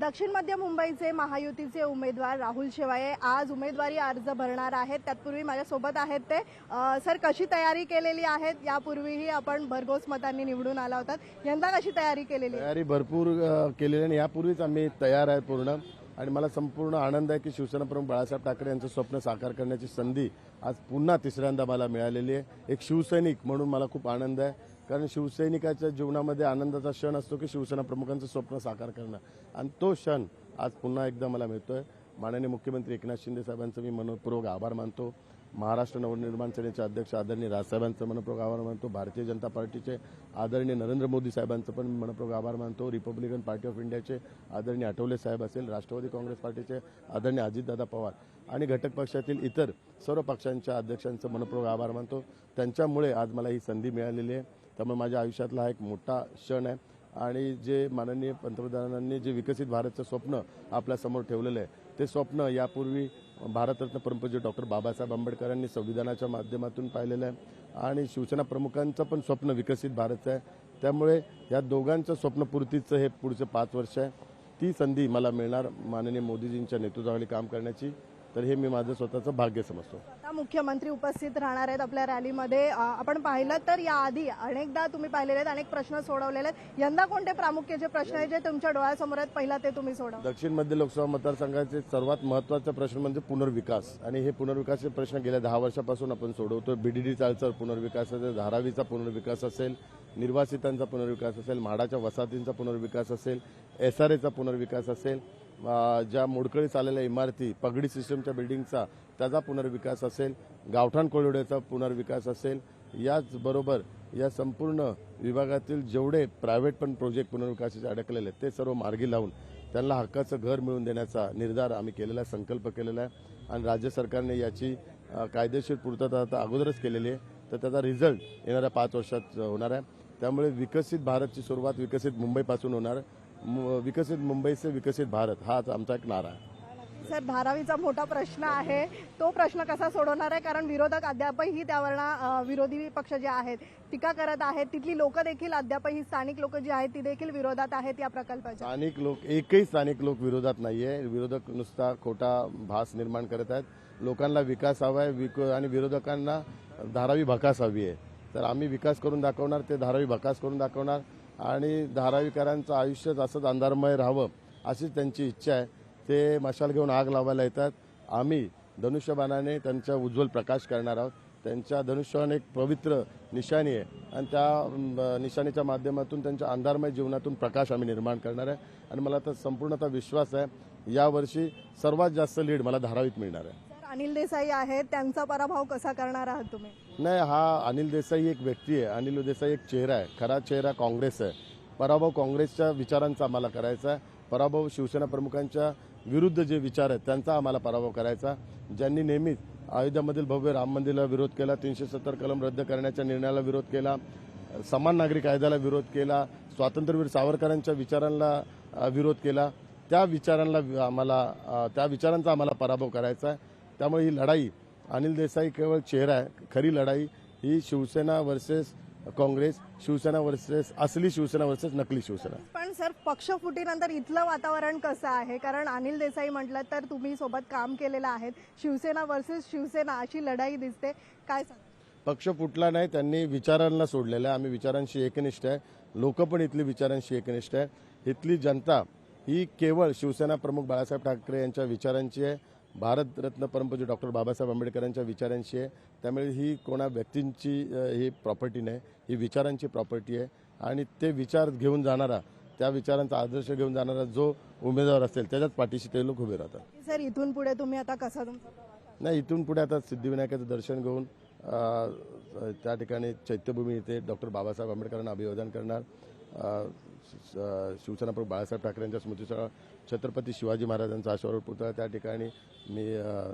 दक्षिण मध्य मुंबईचे महायुतीचे उमेदवार राहुल शेवाळे आज उमेदवारी अर्ज भरणार आहेत। तत्पूर्वी माझ्यासोबत आहेत ते सर, कशी तयारी केलेली आहे? यापूर्वीही आपण भरघोस मतांनी निवडून आला होता, यंदा कशी तयारी केलेली आहे? तयारी भरपूर केलेली आणि यापूर्वीच आम्ही तयार आहे पूर्ण। आणि मला संपूर्ण आनंद आहे की शिवसेना प्रमुख बाळासाहेब ठाकरे यांचं स्वप्न साकार करण्याची संधी आज पुन्हा तिसऱ्यांदा मला मिळालेली आहे। एक शिवसैनिक म्हणून मला खूप आनंद आहे, कारण शिवसैनिकाच्या जीवनामध्ये आनंदाचा क्षण असतो की शिवसेना प्रमुखांचं स्वप्न साकार करणं, आणि तो क्षण आज पुन्हा एकदा मला मिळतोय। माननीय मुख्यमंत्री एकनाथ शिंदे साहेबांचं मी मनपूर्वक आभार मानतो। महाराष्ट्र नवनिर्माण सेनेचे अध्यक्ष आदरणीय राजसाहेबांचं मनपूर्वक आभार मानतो। भारतीय जनता पार्टीचे आदरणीय नरेंद्र मोदी साहेबांचं पण मनपूर्वक आभार मानतो। रिपब्लिकन पार्टी ऑफ इंडियाचे आदरणीय आठवले साहेब असेल, राष्ट्रवादी काँग्रेस पार्टीचे आदरणीय अजितदादा पवार आणि घटक पक्षातील इतर सर्व पक्षांच्या अध्यक्षांचं मनपूर्वक आभार मानतो। त्यांच्यामुळे आज मला ही संधी मिळालेली आहे, त्यामुळे माझ्या आयुष्यातला हा एक मोठा क्षण आहे। आणि जे माननीय पंतप्रधानांनी जे विकसित भारतचं स्वप्न आपल्यासमोर ठेवलेलं आहे, ते स्वप्न यापूर्वी भारतरत्न परमपूज्य डॉक्टर बाबासाहेब आंबेडकरांनी संविधानाच्या माध्यमातून पाहिलेलं आहे आणि शिवसेना प्रमुखांचं पण स्वप्न विकसित भारतचं आहे। त्यामुळे या दोघांचं स्वप्नपूर्तीचं हे पुढचे 5 वर्ष आहे। ती संधी मला मिळणार माननीय मोदीजींच्या नेतृत्वाखाली काम करण्याची, तर हे मी माझं स्वतःचं भाग्य समजतो। आता मुख्यमंत्री उपस्थित राहणार आहेत आपल्या रॅलीमध्ये। आपण पाहिलं तर याआधी अनेकदा तुम्ही पाहिलेले आहेत, अनेक प्रश्न सोडवलेले आहेत। यंदा कोणते प्रामुख्याचे प्रश्न आहेत जे तुमच्या डोळ्यासमोर आहेत, पहिला ते तुम्ही सोडवा? दक्षिण मध्य लोकसभा मतदारसंघाचे सर्वात महत्त्वाचा प्रश्न म्हणजे पुनर्विकास, आणि हे पुनर्विकासाचे प्रश्न गेल्या 10 वर्षापासून आपण सोडवतो। बीडीडी चाळचा पुनर्विकास असेल, धारावीचा पुनर्विकास असेल, निर्वासितांचा पुनर्विकास असेल, म्हाडाच्या वसाहतींचा पुनर्विकास असेल, SRAचा पुनर्विकास असेल, ज्या मोडकळीस आलेल्या इमारती, पगडी सिस्टमच्या बिल्डिंगचा त्याचा पुनर्विकास असेल, गावठाण कोळवड्याचा पुनर्विकास असेल, याचबरोबर या संपूर्ण विभागातील जेवढे प्रायव्हेट पण प्रोजेक्ट पुनर्विकासाचे अडकलेले आहेत ते सर्व मार्गी लावून त्यांना हक्काचं घर मिळवून देण्याचा निर्धार आम्ही केलेला आहे, संकल्प केलेला आहे। आणि राज्य सरकारने याची कायदेशीर पूर्तता आता अगोदरच केलेली आहे, तर त्याचा रिझल्ट येणाऱ्या 5 वर्षात होणार आहे। त्यामुळे विकसित भारतची सुरुवात विकसित मुंबईपासून होणार। विकसित मुंबई से विकसित भारत हाच आमचा एक नारा आहे। सर, धारावीचा मोठा प्रश्न आहे, तो प्रश्न कसा सोडवणार आहे? कारण विरोधक अद्यापही त्यावर विरोधी पक्ष जे आहेत टीका करत आहेत, तिथली लोक देखील अद्यापही स्थानिक लोक जी आहेत ती देखील विरोधात आहेत या प्रकल्पाच्या। स्थानिक लोक, एकही स्थानिक लोक विरोधात नाहीये। विरोधक नुसता खोटा भास निर्माण करत आहेत। लोकांना विकास हवा आहे आणि विरोधकांना धारावी भकास हवी आहे। तर आम्ही विकास करून दाखवणार, ते धारावी भकास करून दाखवणार, आणि धारावीकरांचं आयुष्यच असंच अंधारमय राहावं अशीच त्यांची इच्छा आहे। ते मशाल घेऊन आग लावायला येतात, आम्ही धनुष्यबाणाने त्यांचा उज्ज्वल प्रकाश करणार आहोत। त्यांच्या धनुष्यबाण एक पवित्र निशाणी आहे आणि त्या निशाणीच्या माध्यमातून त्यांच्या अंधारमय जीवनातून प्रकाश आम्ही निर्माण करणार आहे। आणि मला तर संपूर्णतः विश्वास आहे यावर्षी सर्वात जास्त लीड मला धारावीत मिळणार आहे। अनिल देसाई आहेत, त्यांचा पराभव कसा करणार आहात तुम्ही? नाही, हा अनिल देसाई एक व्यक्ती आहे, अनिल देसाई एक चेहरा आहे, खरा चेहरा काँग्रेस आहे। पराभव काँग्रेसच्या विचारांचा आम्हाला करायचा आहे, पराभव शिवसेना प्रमुखांच्या विरुद्ध जे विचार आहेत त्यांचा आम्हाला पराभव करायचा। ज्यांनी नेहमीच अयोध्यामधील भव्य राम मंदिराला विरोध केला, 370 कलम रद्द करण्याच्या निर्णयाला विरोध केला, समान नागरी कायद्याला विरोध केला, स्वातंत्र्यवीर सावरकरांच्या विचारांना विरोध केला, त्या विचारांचा आम्हाला पराभव करायचा आहे। त्यामुळे ही लढाई, अनिल देसाई केवळ चेहरा आहे, खरी लढाई ही शिवसेना वर्सेस काँग्रेस, शिवसेना वर्सेस असली शिवसेना वर्सेस नकली शिवसेना। पण सर, पक्षफुटीनंतर इथलं वातावरण कसं आहे? कारण अनिल देसाई म्हटलं तर तुम्ही सोबत काम केलेलं आहे, शिवसेना वर्सेस शिवसेना अशी लढाई दिसते, काय सांग? पक्ष फुटला नाही, त्यांनी विचारांना सोडलेलं आहे। आम्ही विचारांशी एकनिष्ठ आहे, लोक पण इथली विचारांशी एकनिष्ठ आहे। इथली जनता ही केवळ शिवसेना प्रमुख बाळासाहेब ठाकरे यांच्या विचारांची आहे, भारतरत्न परमपूज्य डॉक्टर बाबासाहेब आंबेडकरांच्या विचारांची आहे। त्यामुळे ही कोणा व्यक्तींची ही प्रॉपर्टी नाही, ही विचारांची प्रॉपर्टी आहे। आणि ते विचार घेऊन जाणारा, त्या विचारांचा आदर्श घेऊन जाणारा जो उमेदवार असेल त्याच्याच पाठीशी ते लोक उभे राहतात। सर, इथून पुढे तुम्ही आता कसा तुमचा प्रवास? नाही, इथून पुढे आता सिद्धिविनायकाचं दर्शन घेऊन त्या ठिकाणी चैत्यभूमी येथे डॉक्टर बाबासाहेब आंबेडकरांना अभिवादन करणार। शिवसेना प्रमुख बाळासाहेब ठाकरे यांच्या स्मृतीस्थळ छत्रपती शिवाजी महाराजांचा अश्वारूढ पुतळा त्या ठिकाणी मी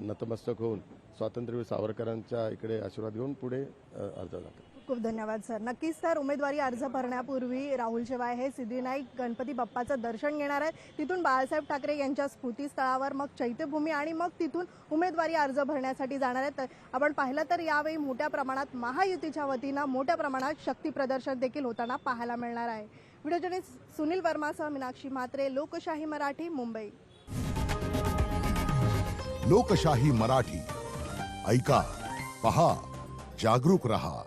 नतमस्तक होऊन स्वातंत्र्यवीर सावरकरांच्या इकडे आशीर्वाद घेऊन पुढे अर्ज दाखल। खूप धन्यवाद सर। नक्कीच सर, उमेदवारी अर्ज भरण्यापूर्वी राहुल शेवाळे हे सिद्धिविनायक गणपती बाप्पाचं दर्शन घेणार आहेत, तिथून बाळासाहेब ठाकरे यांच्या स्मृतीस्थळावर, मग चैत्यभूमी आणि मग तिथून उमेदवारी अर्ज भरण्यासाठी जाणार आहेत। आपण पाहिलं तर यावेळी मोठ्या प्रमाणात महायुतीच्या वतीनं मोठ्या प्रमाणात शक्ती प्रदर्शन देखील होताना पाहायला मिळणार आहे। व्हिडिओ जर्नलिस्ट सुनील वर्मासह मीनाक्षी म्हात्रे, लोकशाही मराठी, मुंबई. लोकशाही मराठी, ऐका, पहा, जागरूक रहा.